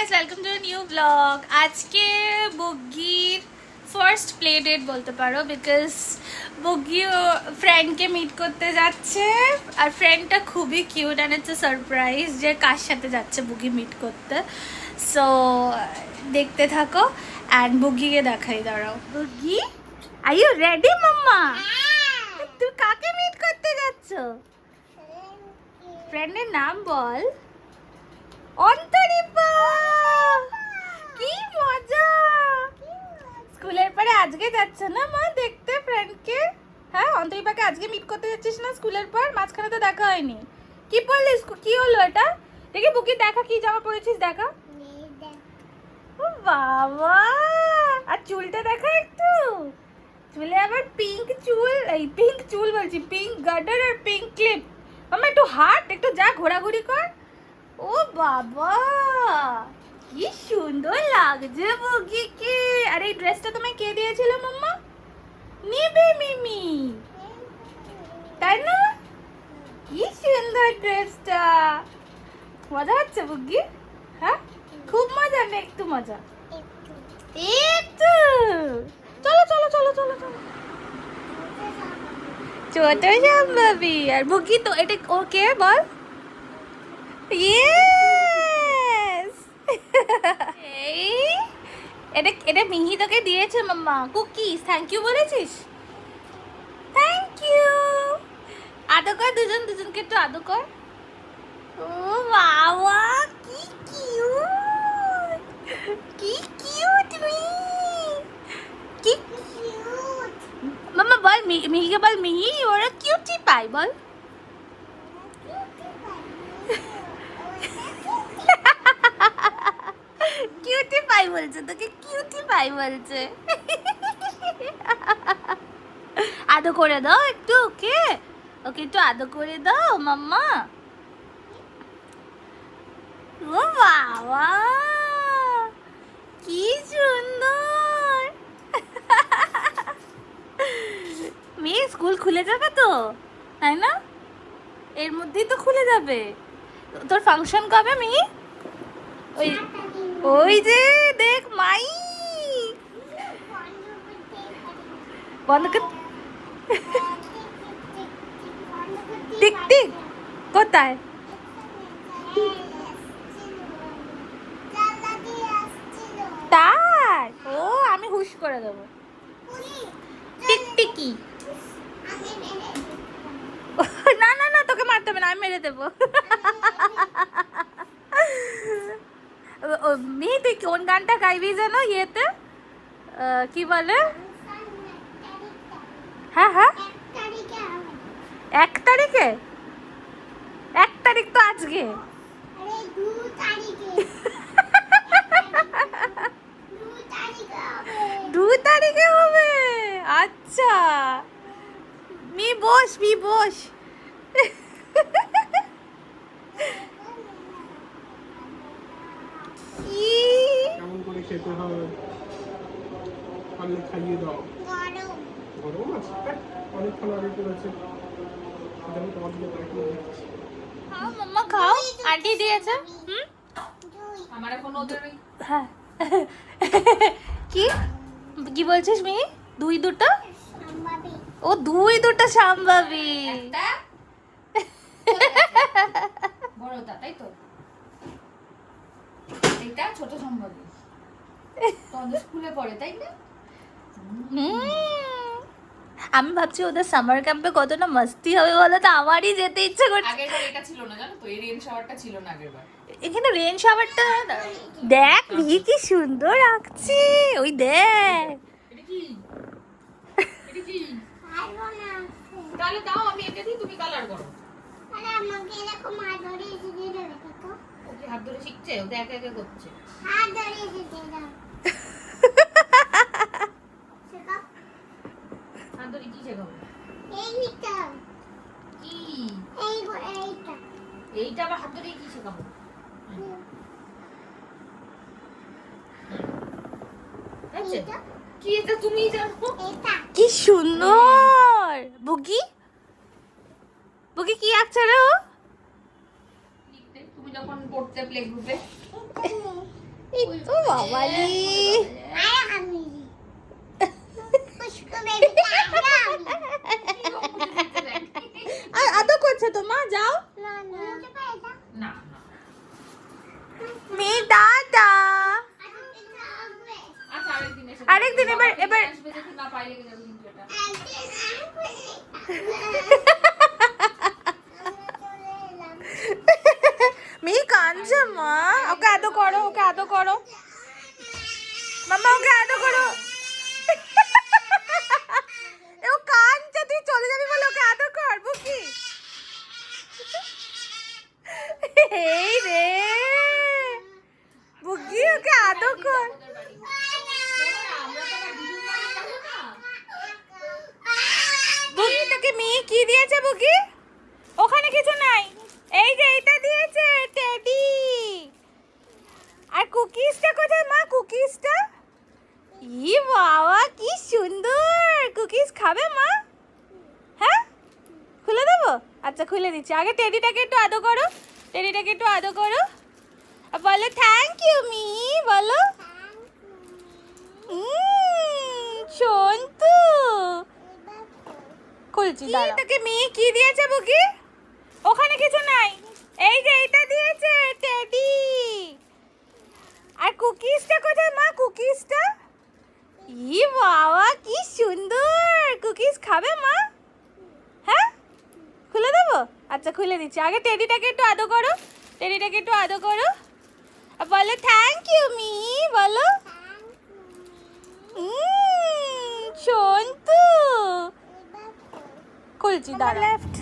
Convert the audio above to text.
Guys, welcome to new blog. আজকে বুগ্গির first play date বলতে পারো, বিকজ বুগ্গি ফ্রেন্ডকে মিট করতে যাচ্ছে। আর ফ্রেন্ডটা খুবই cute and it's a surprise যে কার সাথে যাচ্ছে বুগ্গি মিট করতে। সো দেখতে থাকো অ্যান্ড বুগ্গিকে দেখাই। দাঁড়াও, বুগ্গি আর ইউ রেডি মাম্মা? তুই কাকে মিট করতে যাচ্ছ? ফ্রেন্ডের নাম বল। অন্তরিপা, কি মজা! স্কুলের পরে আজকে যাচ্ছে না মা দেখতে ফ্রেন্ডকে? হ্যাঁ, অন্তরিপাকে আজকে মিট করতে যাচ্ছিস না স্কুলের পর? মাঝখানে তো দেখা হয়নি। কি পরলি? কি হলো এটা? দেখি বুকি, দেখা কি জামা পরেছিস, দেখা। ও বাবা, আর চুলটা দেখা একটু। চুলে আবার পিঙ্ক চুল, এই পিঙ্ক চুল বলছি, পিঙ্ক গার্ডার আর পিঙ্ক ক্লিপ। মামা একটু হাঁট, একটু যা ঘোরাঘুরি কর। ও বাবা, কি সুন্দর লাগছে বুগিকে। আর এই ড্রেসটা তোমায় কে দিয়েছিল মাম্মা? নেবে মিমি, তাই না? কি সুন্দর ড্রেসটা। মজা হচ্ছে বুগি? হ্যাঁ, খুব মজা না একটু মজা? একটু। চলো চলো চলো চলো চলো। ছোট সম্ভাবী। আর বুগি তো এটা ওকে বল। Yes! এটা মিহি তোকে দিয়েছে মাম্মা। কুকিজ থ্যাংক ইউ বলেছিস? Thank you. আদর কর, দুজনকে একটু আদর কর। ও বাবা, কি কিউট, কি কিউট কি কিউট। মাম্মা বল, মিহিকে বল, মিহি ওরা কিউটি পাই বল। কিউটি পাই বলছে তোকে, কিউটি পাই বলছে। আদর করে দাও একটু ওকে, ওকে একটু আদর করে দাও মাম্মা। ও বাবা, কি সুন্দর। মেয়ে স্কুল খুলে যাবে তো, তাই না? এর মধ্যেই তো খুলে যাবে। তোর ফাংশন কবে মেয়ে? ওই ওই যে দেখ মাই বন্ধ কর। টিক টিক কোথায়? তাই? ও, আমি হুশ করে দেবো। টিকটিকি। না না না, তোকে মারতে হবে না, আমি মেরে দেবো। মেয়ে তুই কোন গানটা গাইবি যেন ইয়েতে, কি বলে? হ্যাঁ হ্যাঁ, 1 তারিখে? 1 তারিখ তো আজকে। 2 তারিখে হবে? আচ্ছা, মি বস। কি কেমন করে খেতে হবে, পারলে খাইয়ে দাও। গরম আছে, অনেক খাবার আগে করেছে। যেমন তোমার দিকে তাকিয়ে দেখছি। খাও মাম্মা, খাও, আন্টি দিয়েছে। হুম, আমার এখন ওদের হ্যাঁ। কি কি বলছিস মিহি? দুটো? ও 2 সম্ভাবী। একটা বড়টা, তাই তো? এটা ছোট সম্ভাবী। তোমাদের স্কুলে পড়ে, তাই না? আমি ভাবছি ওদের সামার ক্যাম্পে কতটা মাস্তি হবে বলো তো, আমারই যেতে ইচ্ছে করছে। আগেরবার এটা ছিল না, জানো তো? এই রেন শাওয়ারটা ছিল না আগেরবার। এখানে রেন শাওয়ারটা দেখ, মিহি কি সুন্দর আঁকছে। ওই দেখ, এটা কি? এটা কি? তাহলে দাও, আমি এটা দিই, তুমি কালার করো। ওকে হাত ধরে শিখছে, ওটা একা একা করছে। হাত ধরে কি শেখাবো? কি? এইটা আবার হাত ধরে কি শেখাবো? আচ্ছা, কি এটা তুমি জানো? কি সুন্দর। বুগি কি আঁকছে রে ও? লিখতে তুমি যখন পড়তে প্লে গ্রুপে। ও বাবালি আর আদর করছে তো মা, যাও। না না মেয়ে দাদা আচ্ছা আরেকদিন এসে আরেকদিন এবার আসবে, দেখি না পাই লেগে যাবে কিন্তু এটা। মেয়ে কাঁদছে মা, ওকে আদর করো, ওকে আদর করো মামা, ওকে আদর করো। ও কাঁদছে, তুই চলে যাবি বলে ওকে আদর করবো কি? এই রে বুগি, ওকে আদর কর। ওদের বাড়ি শোনো না, আমরা তো আবার দিদুর বাড়ি যাবো না। বুগি তোকে মেয়ে কি দিয়েছে বুগি? ওখানে কিছু নাই, এই যে এটা দিয়েছে টেডি। আর কুকিজটা কোথায় মা? কুকিজটা, ই বাবা কি সুন্দর। কুকিজ খাবে মা? হ্যাঁ খুলে দেবো? আচ্ছা খুলে দিচ্ছি। আগে টেডিটাকে একটু আদর করো, টেডিটাকে একটু আদর করো আর বলো থ্যাংক ইউ মি, বলো। শোনতু খুলছি দাঁড়াও। তোকে মেয়ে কি দিয়েছে বুকি? ওখানে কিছু নাই, এই যে এটা দিয়েছে টেডি। আর কুকিজটা কোথায় মা? কুকিজটা, ই বাবা কি সুন্দর। কুকিজ খাবে মা? হ্যাঁ খুলে দেবো? আচ্ছা খুলে দিচ্ছি। আগে টেডিটাকে একটু আদর করো, টেডিটাকে একটু আদর করো আর বলো থ্যাংক ইউ মি, বলো। শোনতু খুলছি দাঁড়া। লেফট